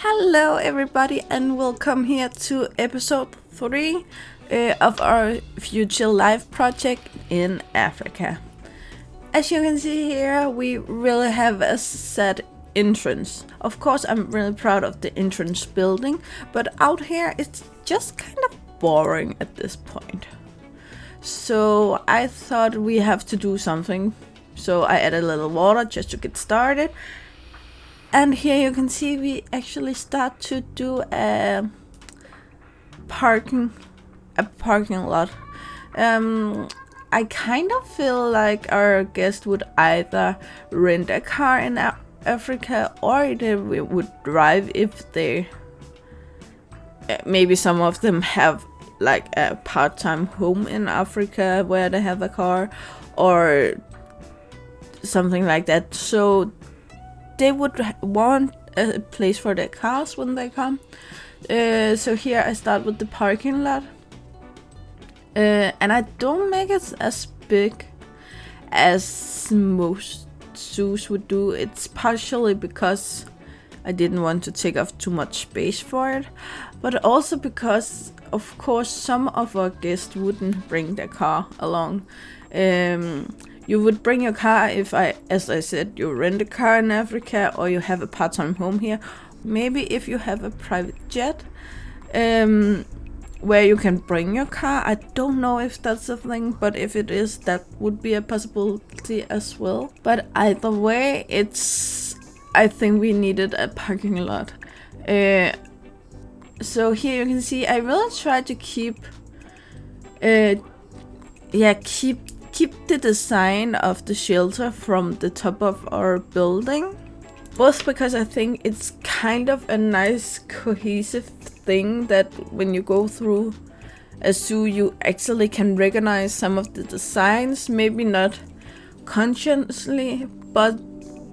Hello everybody and welcome here to episode 3 of our future life project in Africa. As you can see here, we really have a set entrance. Of course, I'm really proud of the entrance building, but out here it's just kind of boring at this point. So I thought we have to do something. So I added a little water just to get started. And here you can see we actually start to do a parking lot. I kind of feel like our guest would either rent a car in Africa or they would drive if they maybe some of them have like a part-time home in Africa where they have a car or something like that. So they would want a place for their cars when they come. So here I start with the parking lot. And I don't make it as big as most zoos would do. It's partially because I didn't want to take up too much space for it, but also because, of course, some of our guests wouldn't bring their car along. You would bring your car if as I said, you rent a car in Africa or you have a part-time home here. Maybe if you have a private jet, where you can bring your car. I don't know if that's a thing, but if it is, that would be a possibility as well. But either way, I think we needed a parking lot. So here you can see I really try to keep the design of the shelter from the top of our building, both because I think it's kind of a nice cohesive thing that when you go through a zoo you actually can recognize some of the designs, maybe not consciously, but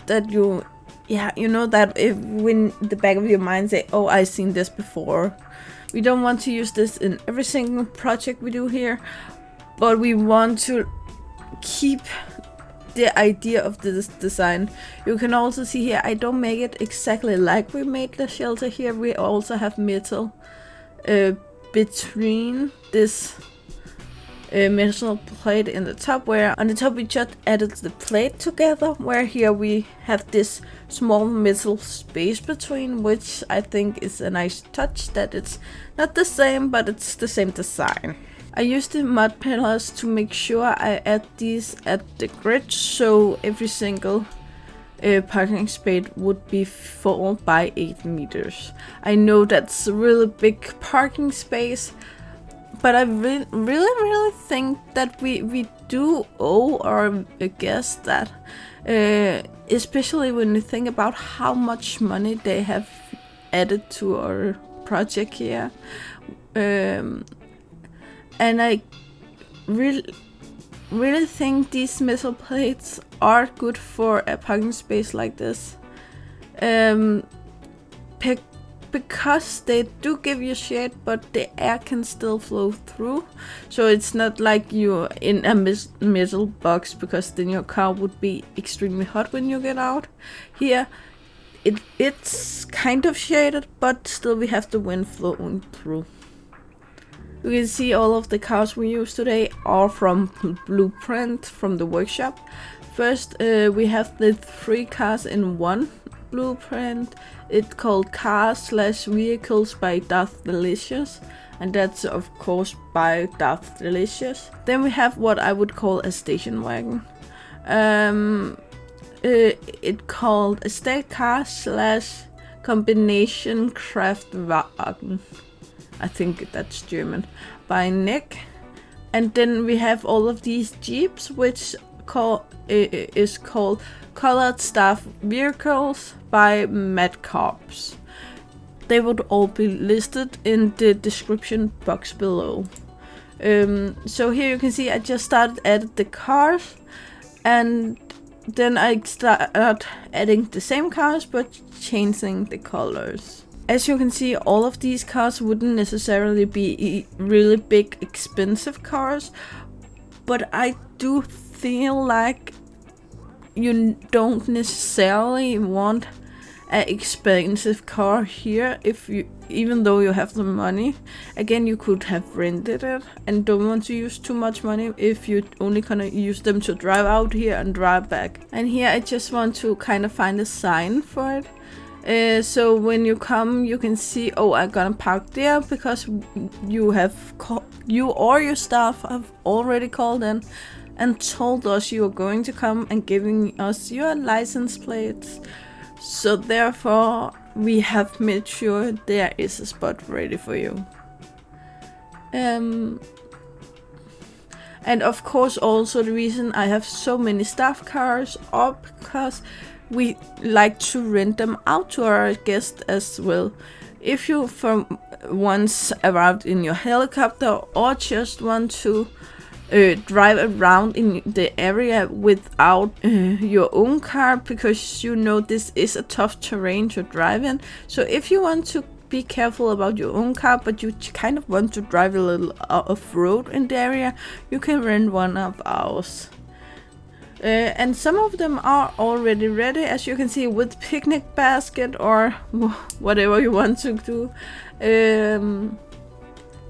that you know that if when the back of your mind say, oh, I've seen this before. We don't want to use this in every single project we do here, but we want to keep the idea of this design. You can also see here I don't make it exactly like we made the shelter here. We also have metal between this metal plate in the top, where on the top we just added the plate together, where here we have this small metal space between, which I think is a nice touch that it's not the same, but it's the same design. I used the mud pillars to make sure I add these at the grid, so every single parking space would be 4 by 8 meters. I know that's a really big parking space, but I really think that we do owe our guests that, especially when you think about how much money they have added to our project here. And I really think these metal plates are good for a parking space like this. Because they do give you shade, but the air can still flow through. So it's not like you're in a metal box, because then your car would be extremely hot when you get out. Here, it's kind of shaded, but still we have the wind flowing through. You can see all of the cars we use today are from Blueprint from the workshop. First, we have the 3 cars in one blueprint. It's called Cars/Vehicles by DarthDelicious, and that's of course by DarthDelicious. Then we have what I would call a station wagon. It's called Estate Car/Kombinationskraftwagen. I think that's German, by Nick. And then we have all of these Jeeps, which is called Colored Staff Vehicles by madcarbs. They would all be listed in the description box below. So here you can see I just started adding the cars, and then I started adding the same cars but changing the colors. As you can see, all of these cars wouldn't necessarily be really big, expensive cars, but I do feel like you don't necessarily want an expensive car here. If you, even though you have the money, again, you could have rented it and don't want to use too much money if you only gonna use them to drive out here and drive back. And here I just want to kind of find a sign for it. So when you come, you can see, oh, I'm gonna park there, because you or your staff have already called in and told us you are going to come and giving us your license plates. So therefore, we have made sure there is a spot ready for you. And of course, also the reason I have so many staff cars are because we like to rent them out to our guests as well. If you from once arrived in your helicopter or just want to drive around in the area without your own car, because you know this is a tough terrain to drive in. So if you want to be careful about your own car, but you kind of want to drive a little off-road in the area, you can rent one of ours. And some of them are already ready, as you can see, with picnic basket or whatever you want to do.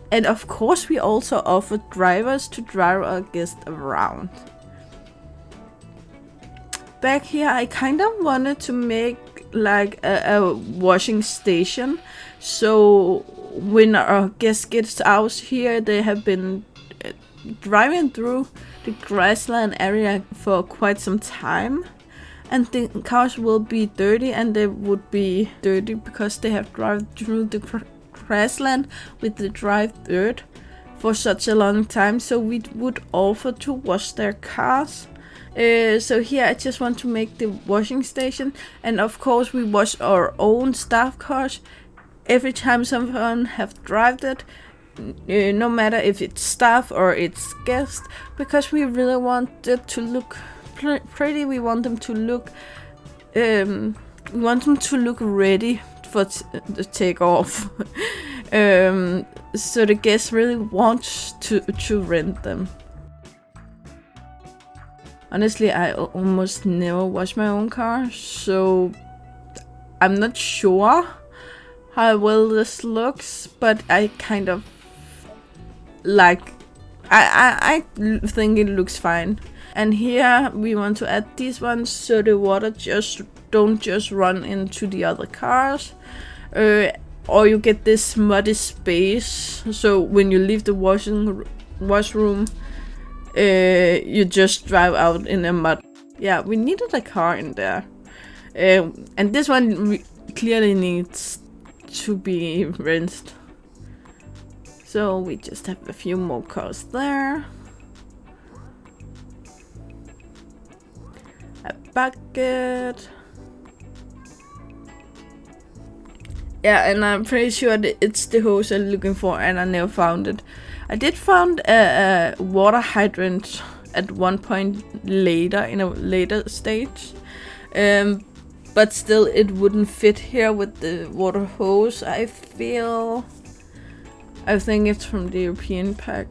And of course, we also offer drivers to drive our guests around. Back here, I kind of wanted to make like a washing station. So when our guests get out here, they have been driving through the grassland area for quite some time. And the cars will be dirty, and they would be dirty because they have driven through the grassland with the dry dirt for such a long time. So we would offer to wash their cars. So here I just want to make the washing station, and of course we wash our own staff cars every time someone have driven it, no matter if it's staff or it's guest, because we really want it to look pretty. We want them to look ready for the takeoff. So the guests really want to rent them. Honestly, I almost never wash my own car, so I'm not sure how well this looks, but I kind of like, I think it looks fine. And here we want to add these ones so the water don't just run into the other cars, or you get this muddy space. So when you leave the washroom, you just drive out in the mud. Yeah, we needed a car in there, and this one clearly needs to be rinsed. So we just have a few more cars there. A bucket. Yeah, and I'm pretty sure that it's the hose I'm looking for, and I never found it. I did find a water hydrant at one point later, in a later stage. But still it wouldn't fit here with the water hose, I feel. I think it's from the European pack.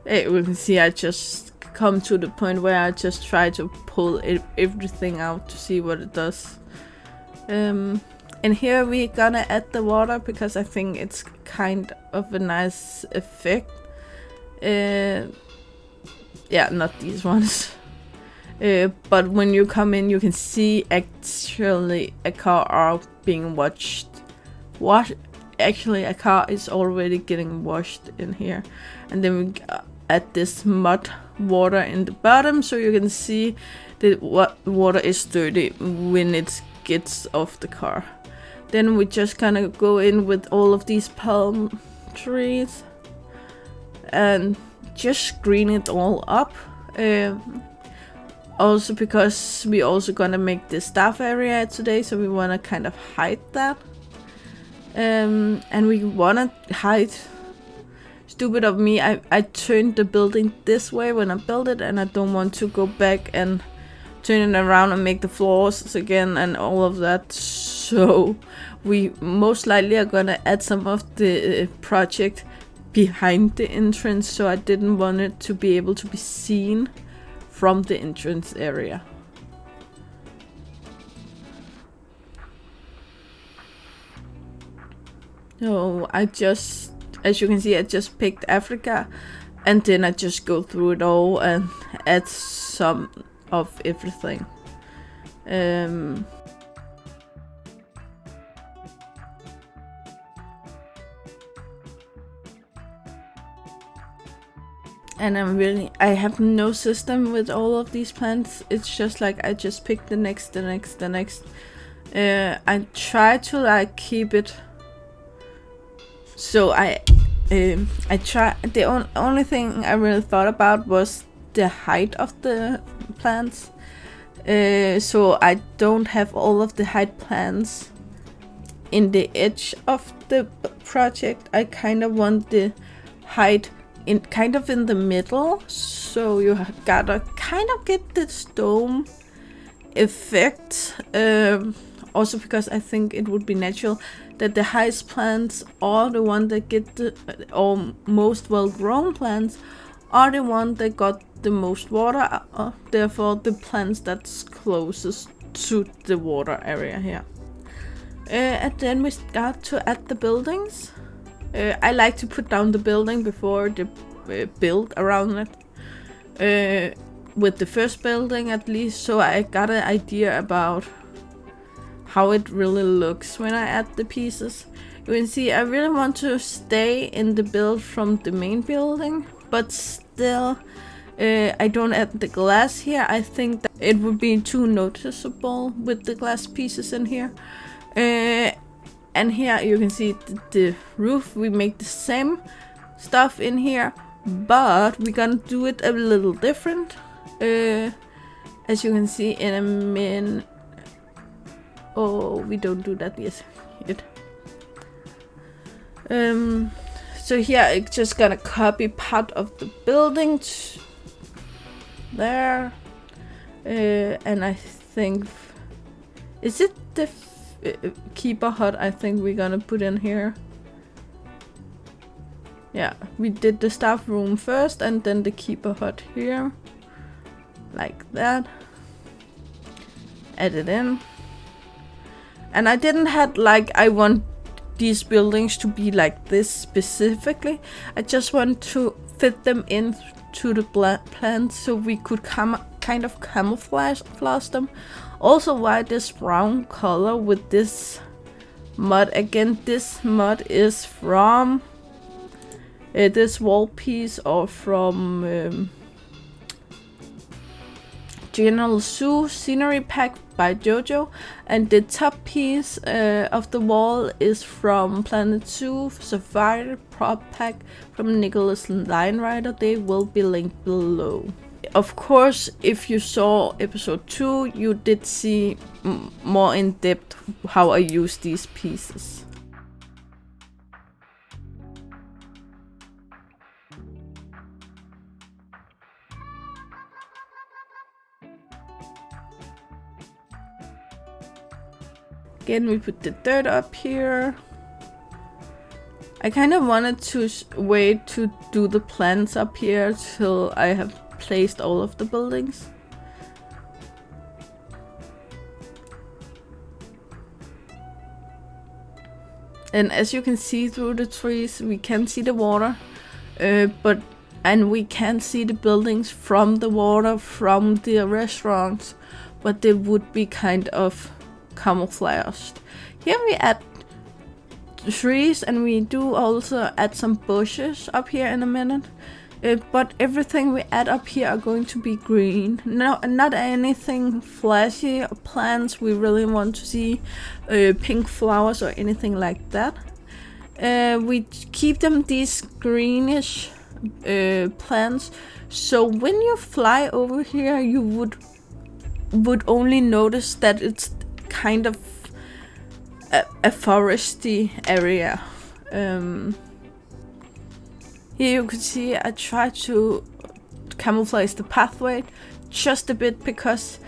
Hey, we can see I just come to the point where I just try to pull everything out to see what it does. And here we're gonna add the water because I think it's kind of a nice effect. Yeah, not these ones. But when you come in, you can see actually a car being washed. Actually, a car is already getting washed in here. And then we add this mud water in the bottom, so you can see that water is dirty when it gets off the car. Then we just kind of go in with all of these palm trees and just green it all up. Also because we also gonna make the staff area today, so we wanna kind of hide that. And we wanna hide. Stupid of me, I turned the building this way when I built it, and I don't want to go back and turn it around and make the floors again and all of that. So we most likely are gonna add some of the project behind the entrance, so I didn't want it to be able to be seen from the entrance area. So I just, as you can see, I just picked Africa, and then I just go through it all and add some of everything. And I have no system with all of these plants. It's just like I just pick the next. I try to like keep it. So I try. The only thing I really thought about was the height of the plants. So I don't have all of the height plants in the edge of the project. I kind of want the height in the middle, so you gotta kind of get this dome effect. Also because I think it would be natural that the highest plants are the one that get the most well-grown plants are the one that got the most water. Therefore, the plants that's closest to the water area here. And then we start to add the buildings. I like to put down the building before the build around it. With the first building at least, so I got an idea about how it really looks when I add the pieces. You can see I really want to stay in the build from the main building, but still I don't add the glass here. I think that it would be too noticeable with the glass pieces in here. And here you can see the roof. We make the same stuff in here, but we're gonna do it a little different. As you can see in a minute. Oh, we don't do that yet. So here I'm just gonna copy part of the building there. And I think, is it the keeper hut I think we're gonna put in here? Yeah, we did the staff room first and then the keeper hut here. Like that. Add it in. And I didn't have like, I want these buildings to be like this specifically. I just want to fit them into the plants so we could kind of camouflage them. Also, why this brown color with this mud? Again, this mud is from this wall piece or from General Zoo Scenery Pack by Jojo, and the top piece of the wall is from Planet Zoo Safari Prop Pack from NicholasLionRider. They will be linked below. Of course, if you saw episode 2, you did see more in depth how I use these pieces. Again, we put the dirt up here. I kind of wanted to wait to do the plants up here till I have placed all of the buildings. And as you can see through the trees, we can see the water, and we can see the buildings from the water, from the restaurants, but they would be kind of camouflaged. Here we add trees, and we do also add some bushes up here in a minute. But everything we add up here are going to be green. No, not anything flashy or plants. We really want to see pink flowers or anything like that. We keep them these greenish plants. So when you fly over here, you would only notice that it's kind of a foresty area. Here you can see I try to camouflage the pathway just a bit because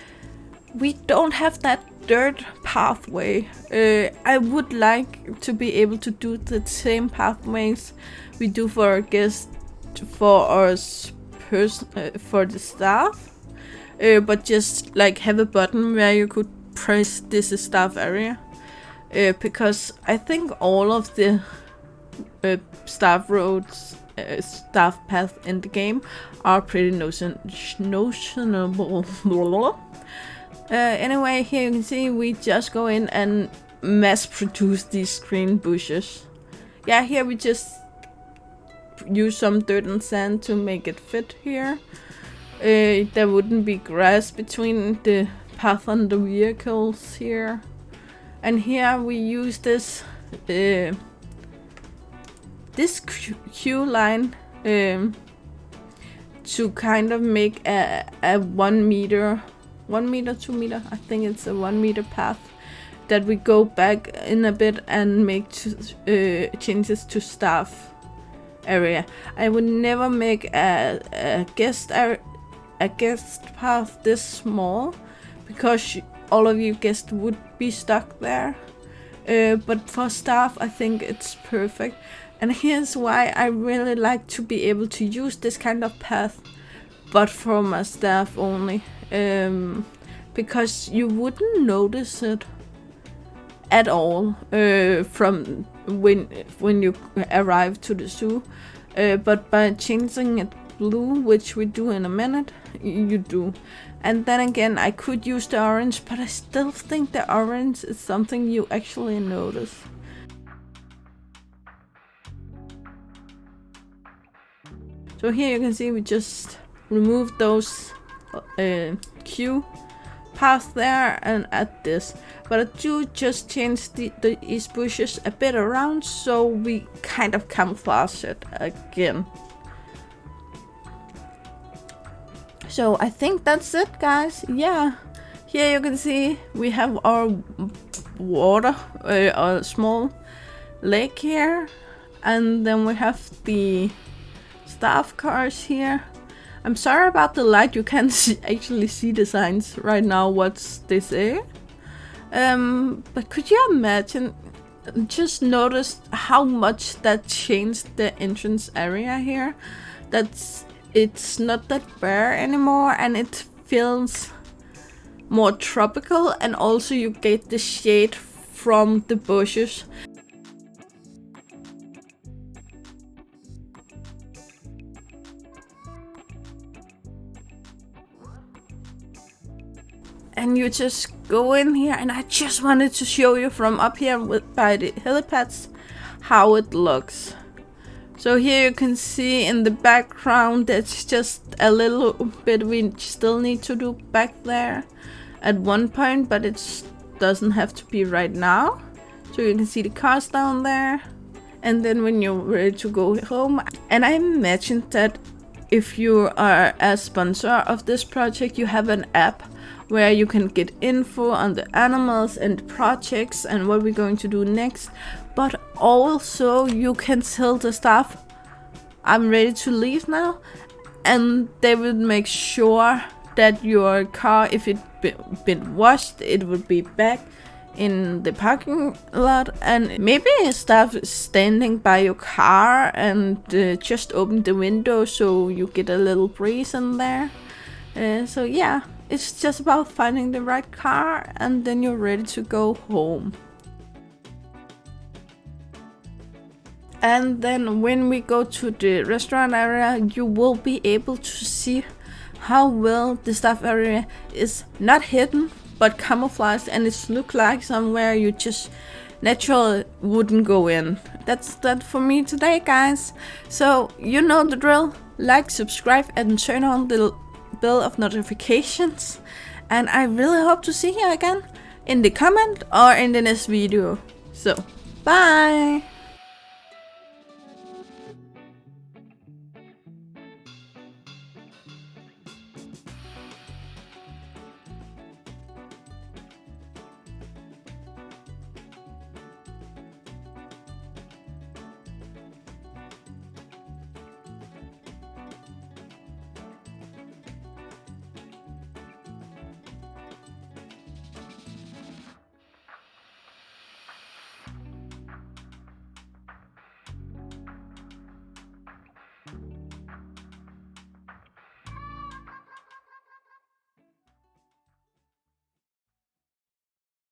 we don't have that dirt pathway. I would like to be able to do the same pathways we do for our guests, for us for the staff, but just like have a button where you could press this is staff area, because I think all of the staff roads, staff paths in the game are pretty notionable. Anyway, here you can see we just go in and mass produce these green bushes. Yeah, here we just use some dirt and sand to make it fit here. There wouldn't be grass between the path and the vehicles here. And here we use this queue line to kind of make a 1 meter, 2 meter, I think it's a 1 meter path that we go back in a bit and make changes to staff area. I would never make a guest path this small, because all of you guests would be stuck there. But for staff, I think it's perfect. And here's why I really like to be able to use this kind of path, but for my staff only. Because you wouldn't notice it at all from when you arrive to the zoo. But by changing it blue, which we do in a minute, you do. And then again, I could use the orange, but I still think the orange is something you actually notice. So here you can see we just remove those queue paths there and add this. But I do just change these bushes a bit around, so we kind of camouflage it again. So I think that's it, guys. Yeah, here you can see we have our water, a small lake here, and then we have the staff cars here. I'm sorry about the light, you can't actually see the signs right now, what's they say. But could you imagine, just notice how much that changed the entrance area here? It's not that bare anymore, and it feels more tropical, and also you get the shade from the bushes. And you just go in here, and I just wanted to show you from up here by the helipads how it looks. So here you can see in the background that's just a little bit we still need to do back there at one point, but it doesn't have to be right now. So you can see the cars down there, and then when you're ready to go home. And I mentioned that if you are a sponsor of this project, you have an app where you can get info on the animals and the projects and what we're going to do next. But also you can tell the staff, I'm ready to leave now, and they will make sure that your car, if it's been washed, it will be back in the parking lot. And maybe staff is standing by your car and just open the window so you get a little breeze in there. So yeah, it's just about finding the right car, and then you're ready to go home. And then when we go to the restaurant area, you will be able to see how well the staff area is not hidden but camouflaged, and it's look like somewhere you just naturally wouldn't go in. That's that for me today, guys. So you know the drill. Like, subscribe, and turn on the bell of notifications. And I really hope to see you again in the comment or in the next video. So bye.